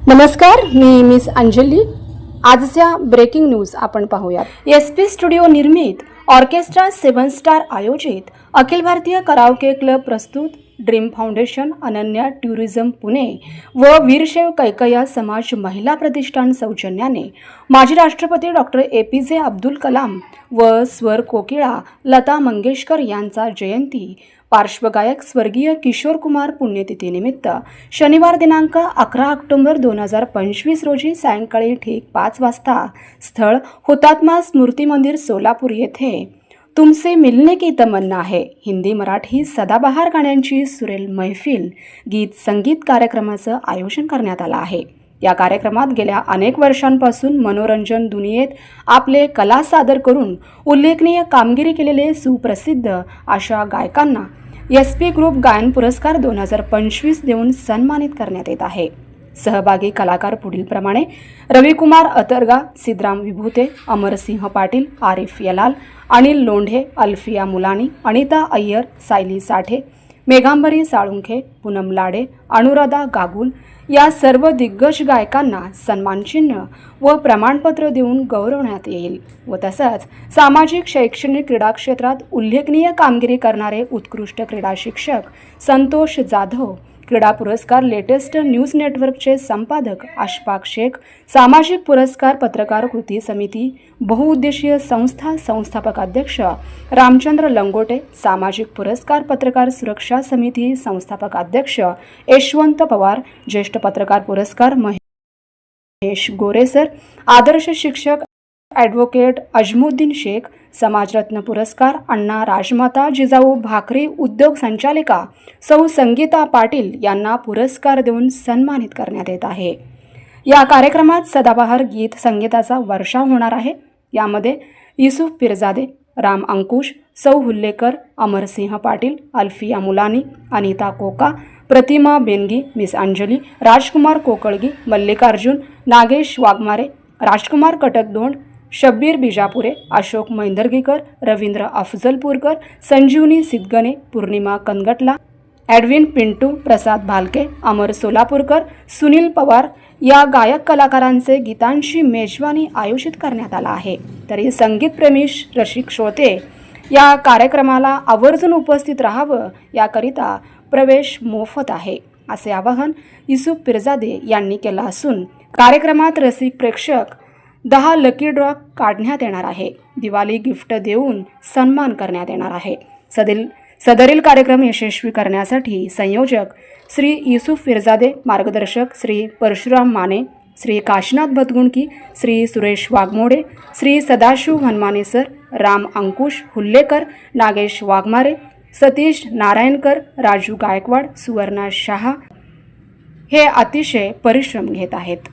नमस्कार, मी मिस अंजली। आजच्या breaking news आपण पाहूयात। SP स्टुडिओ निर्मित ऑर्केस्ट्रा 7 स्टार आयोजित अखिल भारतीय कराओके क्लब प्रस्तुत dream foundation, Ananya tourism Pune व वीरशैव कैकय्या समाज महिला प्रतिष्ठान सौजन्याने माजी राष्ट्रपती डॉक्टर APJ अब्दुल कलाम व स्वर कोकिळा लता मंगेशकर यांचा जयंती पार्श्वगायक स्वर्गीय किशोर कुमार पुण्यतिथीनिमित्त शनिवार दिनांक 11 ऑक्टोबर 2025 रोजी सायंकाळी ठीक 5 वाजता स्थळ हुतात्मा स्मृती मंदिर सोलापूर येथे तुमसे मिलने की तमन्ना है हिंदी मराठी सदाबहार गाण्यांची सुरेल मैफिल गीत संगीत कार्यक्रमाचं आयोजन करण्यात आलं आहे। या कार्यक्रमात गेल्या अनेक वर्षांपासून मनोरंजन दुनियेत आपले कला सादर करून उल्लेखनीय कामगिरी केलेले सुप्रसिद्ध अशा गायकांना SP ग्रुप गायन पुरस्कार 2025 देऊन सन्मानित करण्यात येत आहे। सहभागी कलाकार पुढीलप्रमाणे रविकुमार अतरगा, सिद्धराम विभूते, अमरसिंह पाटील, आरिफ यलाल, अनिल लोंढे, अल्फिया मुलानी, अनिता अय्यर, सायली साठे, मेघांबरी साळुंखे, पूनम लाडे, अनुराधा गागुल या सर्व दिग्गज गायकांना सन्मानचिन्ह व प्रमाणपत्र देऊन गौरवण्यात येईल व तसंच सामाजिक शैक्षणिक क्रीडा क्षेत्रात उल्लेखनीय कामगिरी करणारे उत्कृष्ट क्रीडा शिक्षक संतोष जाधव, क्रीडा पुरस्कार लेटेस्ट न्यूज नेटवर्कचे संपादक अशफाक शेख, सामाजिक पुरस्कार पत्रकार कृती समिती बहुउद्देशीय संस्था संस्थापक अध्यक्ष रामचंद्र लंगोटे, सामाजिक पुरस्कार पत्रकार सुरक्षा समिती संस्थापक अध्यक्ष यशवंत पवार, ज्येष्ठ पत्रकार पुरस्कार महेश गोरेसर, आदर्श शिक्षक ॲडव्होकेट अजमुद्दीन शेख, समाजरत्न पुरस्कार अण्णा राजमाता जिजाऊ भाकरे उद्योग संचालिका सौ संगीता पाटील यांना पुरस्कार देऊन सन्मानित करण्यात येत आहे। या कार्यक्रमात सदाबहार गीत संगीताचा वर्षाव होणार आहे। यामध्ये युसुफ पिरजादे, राम अंकुश, सौ हुल्लेकर, अमरसिंह पाटील, अल्फिया मुलानी, अनिता कोका, प्रतिमा बेनगी, मिस अंजली, राजकुमार कोकळगी, मल्लिकार्जुन, नागेश वाघमारे, राजकुमार कटकदोंड, शब्बीर बिजापुरे, अशोक मैंदर्गीकर, रवींद्र अफजलपूरकर, संजीवनी सिद्धगणे, पूर्णिमा कनगटला, ॲडविन पिंटू, प्रसाद भालके, अमर सोलापूरकर, सुनील पवार या गायक कलाकारांचे गीतांची मेजवानी आयोजित करण्यात आला आहे। तरी संगीतप्रेमी रसिक श्रोते या कार्यक्रमाला आवर्जून उपस्थित राहावं याकरिता प्रवेश मोफत आहे असे आवाहन युसुफ पिरजादे यांनी केलं असून कार्यक्रमात रसिक प्रेक्षक 10 लकी ड्रॉ काढण्यात येणार आहे। दिवाळी गिफ्ट देऊन सन्मान करण्यात येणार आहे। सदरील कार्यक्रम यशस्वी करण्यासाठी संयोजक श्री युसुफ पिरजादे, मार्गदर्शक श्री परशुराम माने, श्री काशीनाथ भतगुणकी, श्री सुरेश वाघमोडे, श्री सदाशिव हनुमाने सर, राम अंकुश हुल्लेकर, नागेश वाघमारे, सतीश नारायणकर, राजू गायकवाड, सुवर्णा शहा हे अतिशय परिश्रम घेत आहेत।